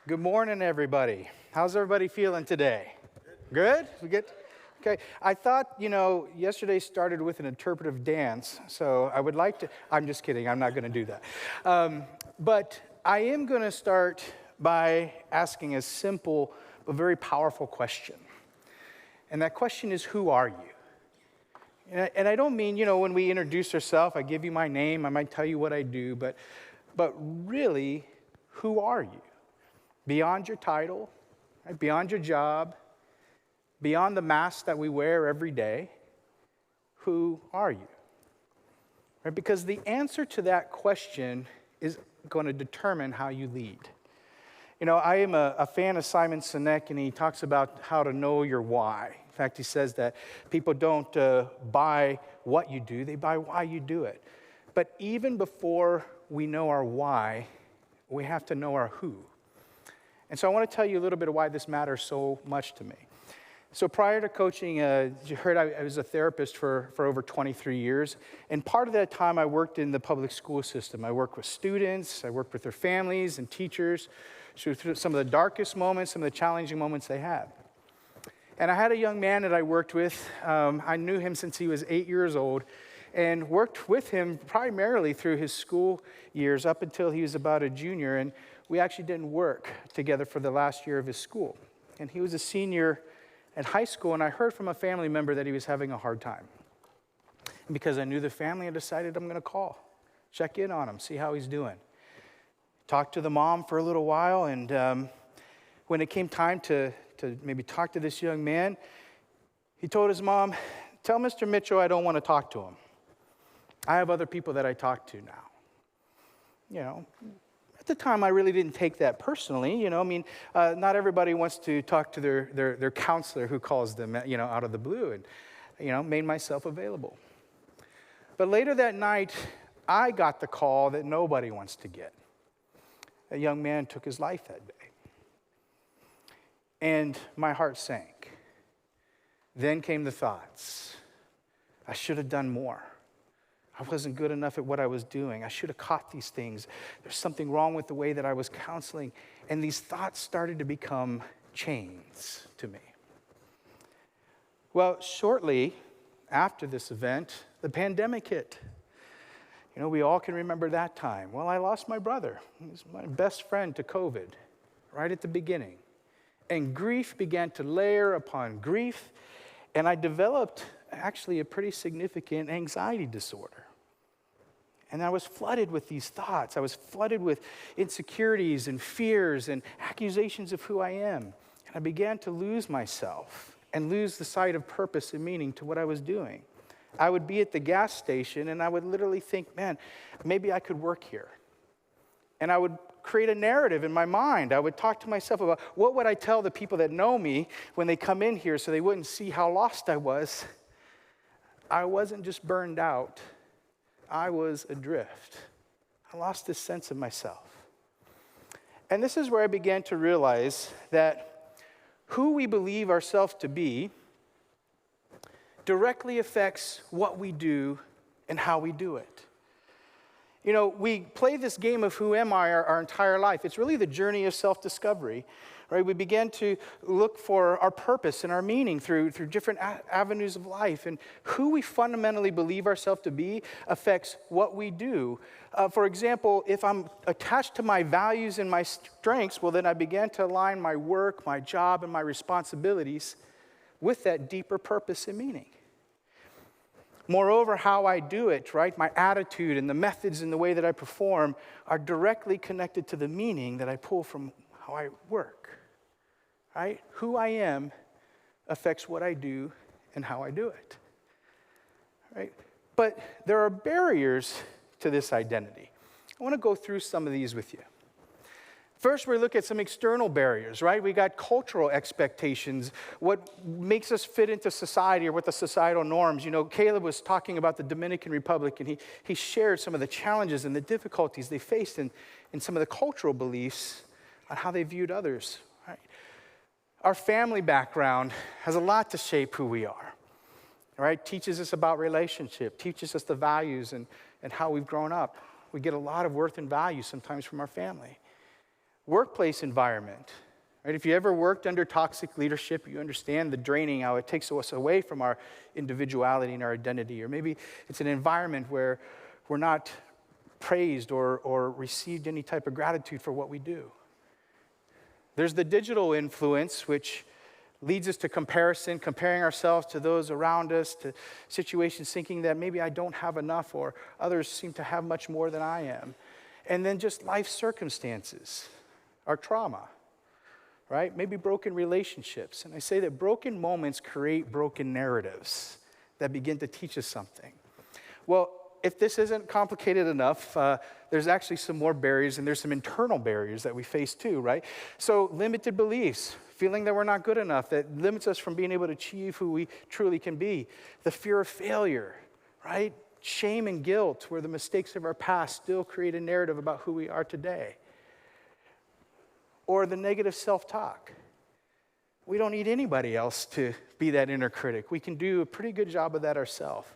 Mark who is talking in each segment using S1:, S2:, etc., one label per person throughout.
S1: Good morning, everybody. How's everybody feeling today? Good? We good? Okay. I thought, yesterday started with an interpretive dance, so I would like to, I'm just kidding, I'm not going to do that. But I am going to start by asking a simple but very powerful question. And that question is, who are you? And I don't mean, when we introduce ourselves, I give you my name, I might tell you what I do, but really, who are you? Beyond your title, right? Beyond your job, beyond the mask that we wear every day, who are you? Right? Because the answer to that question is going to determine how you lead. I am a fan of Simon Sinek, and he talks about how to know your why. In fact, he says that people don't buy what you do, they buy why you do it. But even before we know our why, we have to know our who. And so I want to tell you a little bit of why this matters so much to me. So prior to coaching, you heard I was a therapist for over 23 years. And part of that time, I worked in the public school system. I worked with students. I worked with their families and teachers through some of the darkest moments, some of the challenging moments they had. And I had a young man that I worked with. I knew him since he was 8 years old and worked with him primarily through his school years up until he was about a junior. And we actually didn't work together for the last year of his school. And he was a senior in high school, and I heard from a family member that he was having a hard time. And because I knew the family, I decided I'm going to call, check in on him, see how he's doing. Talked to the mom for a little while, and when it came time to maybe talk to this young man, he told his mom, "Tell Mr. Mitchell I don't want to talk to him. I have other people that I talk to now." At the time, I really didn't take that personally. Not everybody wants to talk to their counselor who calls them, out of the blue, and, made myself available. But later that night, I got the call that nobody wants to get. A young man took his life that day. And my heart sank. Then came the thoughts. I should have done more. I wasn't good enough at what I was doing. I should have caught these things. There's something wrong with the way that I was counseling. And these thoughts started to become chains to me. Well, shortly after this event, the pandemic hit. We all can remember that time. Well, I lost my brother. He was my best friend to COVID right at the beginning. And grief began to layer upon grief. And I developed actually a pretty significant anxiety disorder. And I was flooded with these thoughts. I was flooded with insecurities and fears and accusations of who I am. And I began to lose myself and lose the sight of purpose and meaning to what I was doing. I would be at the gas station and I would literally think, man, maybe I could work here. And I would create a narrative in my mind. I would talk to myself about what would I tell the people that know me when they come in here so they wouldn't see how lost I was. I wasn't just burned out. I was adrift. I lost this sense of myself. And this is where I began to realize that who we believe ourselves to be directly affects what we do and how we do it. We play this game of who am I our entire life. It's really the journey of self-discovery, right? We begin to look for our purpose and our meaning through different avenues of life. And who we fundamentally believe ourselves to be affects what we do. For example, if I'm attached to my values and my strengths, well, then I began to align my work, my job, and my responsibilities with that deeper purpose and meaning. Moreover, how I do it, right, my attitude and the methods and the way that I perform are directly connected to the meaning that I pull from how I work, right? Who I am affects what I do and how I do it, right? But there are barriers to this identity. I want to go through some of these with you. First, we look at some external barriers, right? We got cultural expectations, what makes us fit into society or what the societal norms. Caleb was talking about the Dominican Republic, and he shared some of the challenges and the difficulties they faced in some of the cultural beliefs on how they viewed others, right? Our family background has a lot to shape who we are, right? Teaches us about relationship, teaches us the values and how we've grown up. We get a lot of worth and value sometimes from our family. Workplace environment. Right? If you ever worked under toxic leadership, you understand the draining, how it takes us away from our individuality and our identity. Or maybe it's an environment where we're not praised or received any type of gratitude for what we do. There's the digital influence, which leads us to comparison, comparing ourselves to those around us, to situations thinking that maybe I don't have enough or others seem to have much more than I am. And then just life circumstances, our trauma, right? Maybe broken relationships. And I say that broken moments create broken narratives that begin to teach us something. Well, if this isn't complicated enough, there's actually some more barriers, and there's some internal barriers that we face too, right? So limited beliefs, feeling that we're not good enough, that limits us from being able to achieve who we truly can be. The fear of failure, right? Shame and guilt, where the mistakes of our past still create a narrative about who we are today. Or the negative self-talk. We don't need anybody else to be that inner critic. We can do a pretty good job of that ourselves.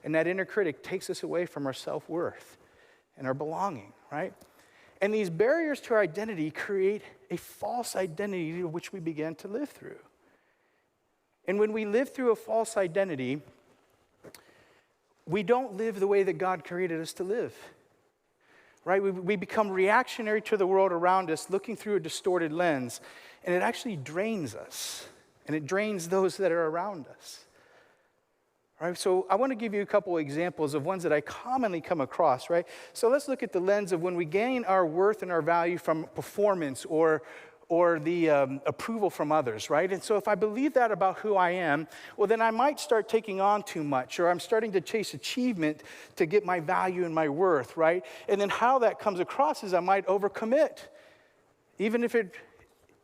S1: And that inner critic takes us away from our self-worth and our belonging, right? And these barriers to our identity create a false identity which we begin to live through. And when we live through a false identity, we don't live the way that God created us to live, right? We become reactionary to the world around us, looking through a distorted lens, and it actually drains us, and it drains those that are around us. Right, so I want to give you a couple examples of ones that I commonly come across, right? So let's look at the lens of when we gain our worth and our value from performance or the approval from others, right? And so if I believe that about who I am, well, then I might start taking on too much, or I'm starting to chase achievement to get my value and my worth, right? And then how that comes across is I might overcommit, even if it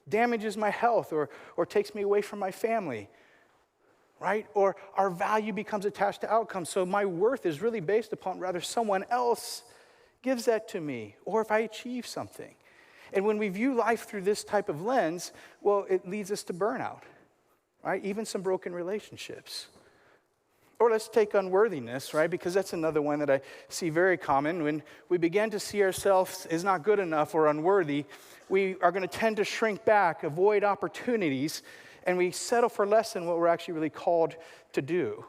S1: damages my health or takes me away from my family. Right? Or our value becomes attached to outcomes. So my worth is really based upon rather someone else gives that to me, or if I achieve something. And when we view life through this type of lens, well, it leads us to burnout, right? Even some broken relationships. Or let's take unworthiness, right? Because that's another one that I see very common. When we begin to see ourselves as not good enough or unworthy, we are going to tend to shrink back, avoid opportunities, and we settle for less than what we're actually really called to do,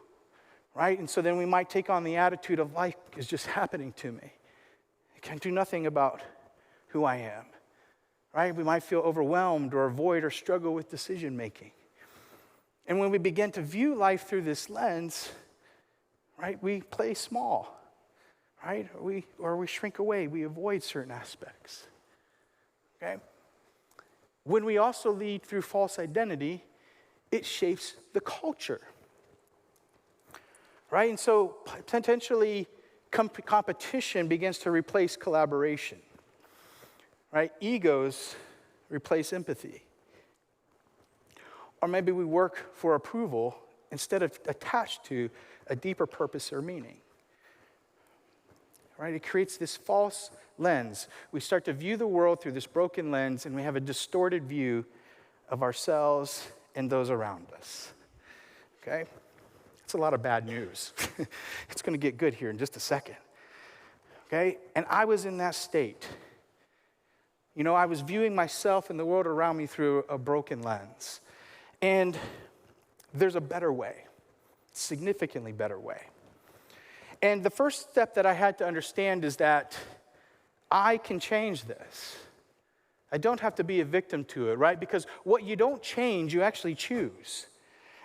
S1: right? And so then we might take on the attitude of life is just happening to me. I can't do nothing about who I am, right? We might feel overwhelmed or avoid or struggle with decision making. And when we begin to view life through this lens, right, we play small, right? Or we shrink away, we avoid certain aspects, okay? When we also lead through false identity, it shapes the culture, right? And so potentially competition begins to replace collaboration, right? Egos replace empathy. Or maybe we work for approval instead of attached to a deeper purpose or meaning. Right? It creates this false lens. We start to view the world through this broken lens, and we have a distorted view of ourselves and those around us. Okay? It's a lot of bad news. It's going to get good here in just a second. Okay? And I was in that state. You know, I was viewing myself and the world around me through a broken lens. And there's a better way, significantly better way. And the first step that I had to understand is that I can change this. I don't have to be a victim to it, right? Because what you don't change, you actually choose.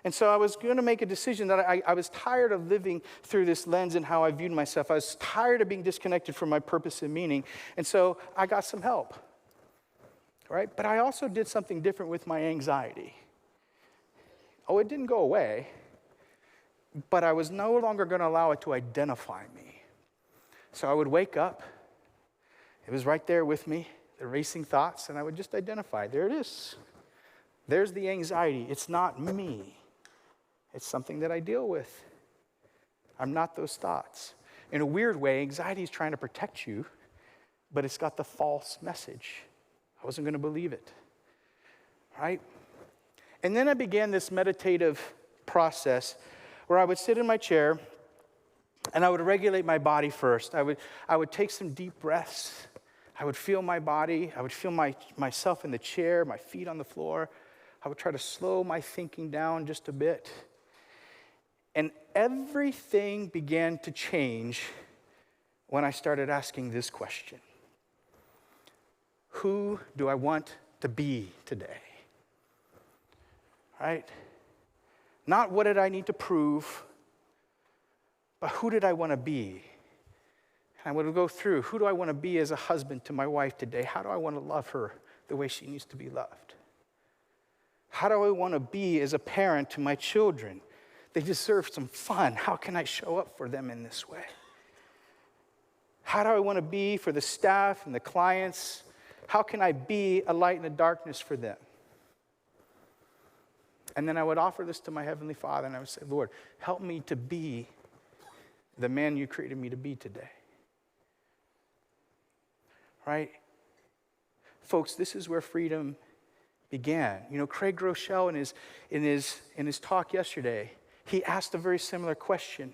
S1: And so I was going to make a decision that I was tired of living through this lens and how I viewed myself. I was tired of being disconnected from my purpose and meaning. And so I got some help, right? But I also did something different with my anxiety. Oh, it didn't go away. But I was no longer going to allow it to identify me. So I would wake up. It was right there with me, the racing thoughts, and I would just identify. There it is. There's the anxiety. It's not me. It's something that I deal with. I'm not those thoughts. In a weird way, anxiety is trying to protect you, but it's got the false message. I wasn't going to believe it. Right? And then I began this meditative process where I would sit in my chair And I would regulate my body first. I would take some deep breaths. I would feel my body. I would feel myself in the chair, my feet on the floor. I would try to slow my thinking down just a bit. And everything began to change when I started asking this question. Who do I want to be today? Right? Not what did I need to prove, but who did I want to be? And I would go through, who do I want to be as a husband to my wife today? How do I want to love her the way she needs to be loved? How do I want to be as a parent to my children? They deserve some fun. How can I show up for them in this way? How do I want to be for the staff and the clients? How can I be a light in the darkness for them? And then I would offer this to my Heavenly Father, and I would say, Lord, help me to be the man you created me to be today. Right? Folks, this is where freedom began. You know, Craig Rochelle in his talk yesterday, he asked a very similar question.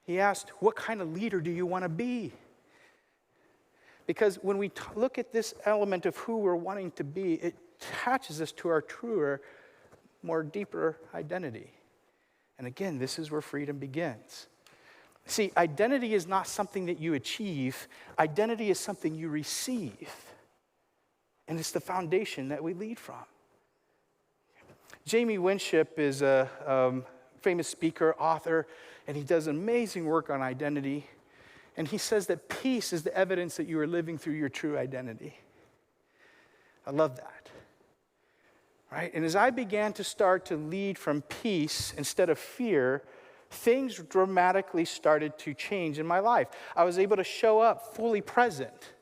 S1: He asked, what kind of leader do you want to be? Because when we look at this element of who we're wanting to be, it attaches us to our truer, more deeper identity. And again, this is where freedom begins. See, identity is not something that you achieve. Identity is something you receive. And it's the foundation that we lead from. Jamie Winship is a famous speaker, author, and he does amazing work on identity. And he says that peace is the evidence that you are living through your true identity. I love that. Right? And as I began to start to lead from peace instead of fear, things dramatically started to change in my life. I was able to show up fully present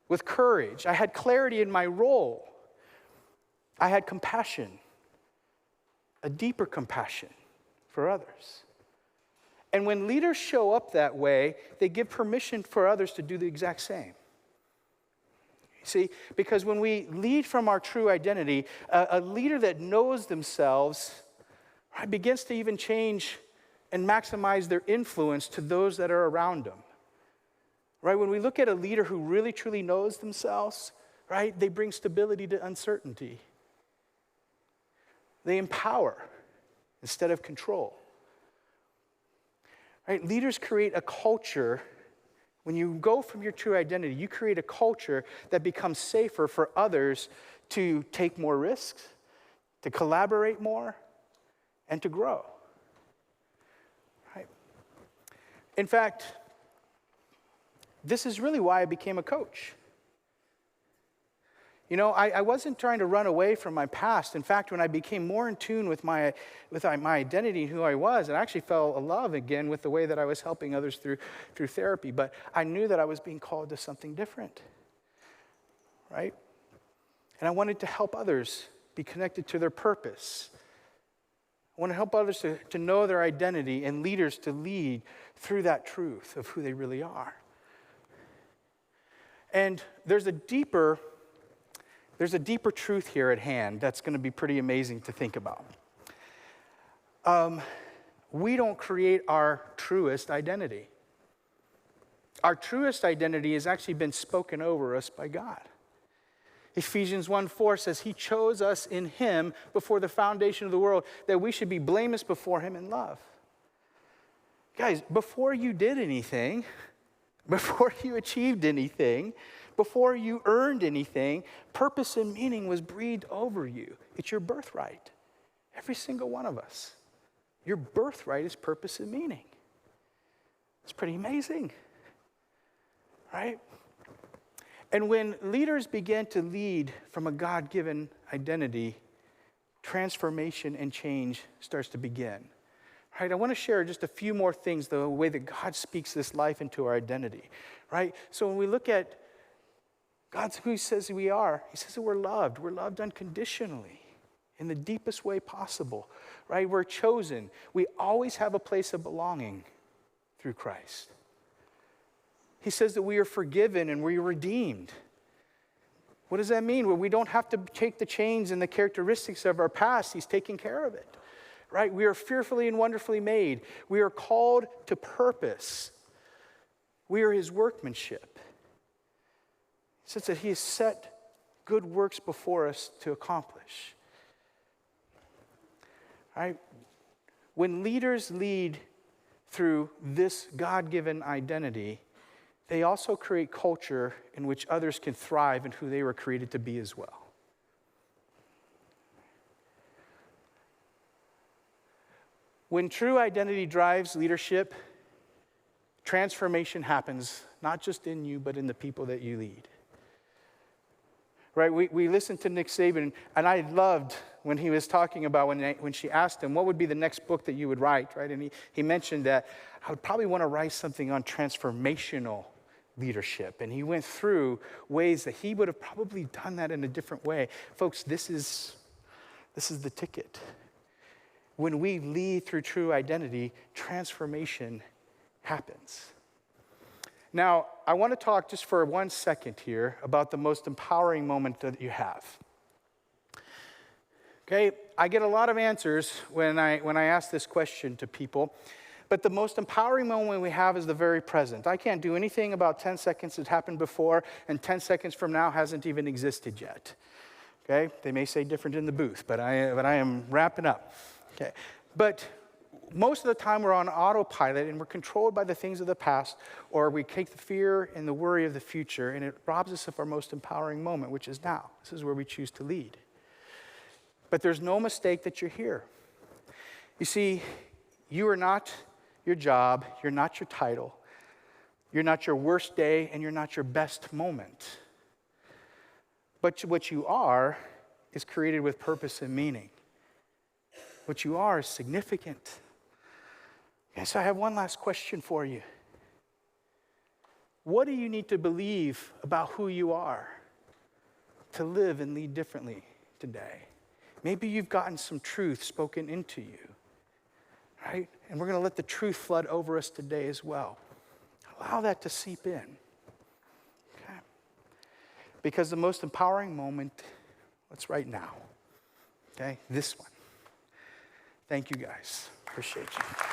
S1: with courage. I had clarity in my role. I had compassion, a deeper compassion for others. And when leaders show up that way, they give permission for others to do the exact same. See, because when we lead from our true identity, a leader that knows themselves, right, begins to even change and maximize their influence to those that are around them. Right? When we look at a leader who really truly knows themselves, right, they bring stability to uncertainty. They empower instead of control. Right? Leaders create a culture. When you go from your true identity, you create a culture that becomes safer for others to take more risks, to collaborate more, and to grow. Right? In fact, this is really why I became a coach. You know, I wasn't trying to run away from my past. In fact, when I became more in tune with my identity and who I was, I actually fell in love again with the way that I was helping others through therapy. But I knew that I was being called to something different, right? And I wanted to help others be connected to their purpose. I want to help others to know their identity and leaders to lead through that truth of who they really are. And there's a deeper truth here at hand that's going to be pretty amazing to think about. We don't create our truest identity. Our truest identity has actually been spoken over us by God. Ephesians 1:4 says, He chose us in Him before the foundation of the world, that we should be blameless before Him in love. Guys, before you did anything, before you achieved anything, before you earned anything, purpose and meaning was breathed over you. It's your birthright. Every single one of us. Your birthright is purpose and meaning. It's pretty amazing, right? And when leaders begin to lead from a God-given identity, transformation and change starts to begin. Right, I want to share just a few more things, the way that God speaks this life into our identity. Right? So when we look at God's who He says we are, He says that we're loved. We're loved unconditionally in the deepest way possible. Right? We're chosen. We always have a place of belonging through Christ. He says that we are forgiven and we are redeemed. What does that mean? Well, we don't have to take the chains and the characteristics of our past. He's taking care of it. right? We are fearfully and wonderfully made. We are called to purpose. We are his workmanship. It says that he has set good works before us to accomplish. Right? When leaders lead through this God-given identity, they also create culture in which others can thrive in who they were created to be as well. When true identity drives leadership, transformation happens, not just in you, but in the people that you lead. Right, we listened to Nick Saban, and I loved when he was talking about when she asked him, what would be the next book that you would write, right? And he mentioned that I would probably want to write something on transformational leadership. And he went through ways that he would have probably done that in a different way. Folks, this is the ticket. When we lead through true identity, transformation happens. Now, I want to talk just for 1 second here about the most empowering moment that you have. Okay, I get a lot of answers when I ask this question to people, but the most empowering moment we have is the very present. I can't do anything about 10 seconds that happened before, and 10 seconds from now hasn't even existed yet. Okay, they may say different in the booth, but I am wrapping up. Okay, but most of the time we're on autopilot and we're controlled by the things of the past, or we take the fear and the worry of the future, and it robs us of our most empowering moment, which is now. This is where we choose to lead. But there's no mistake that you're here. You see, you are not your job, you're not your title, you're not your worst day, and you're not your best moment. But what you are is created with purpose and meaning. What you are is significant. Okay, so I have one last question for you. What do you need to believe about who you are to live and lead differently today? Maybe you've gotten some truth spoken into you, right? And we're going to let the truth flood over us today as well. Allow that to seep in. Okay? Because the most empowering moment, it's right now. Okay? This one. Thank you guys. Appreciate you.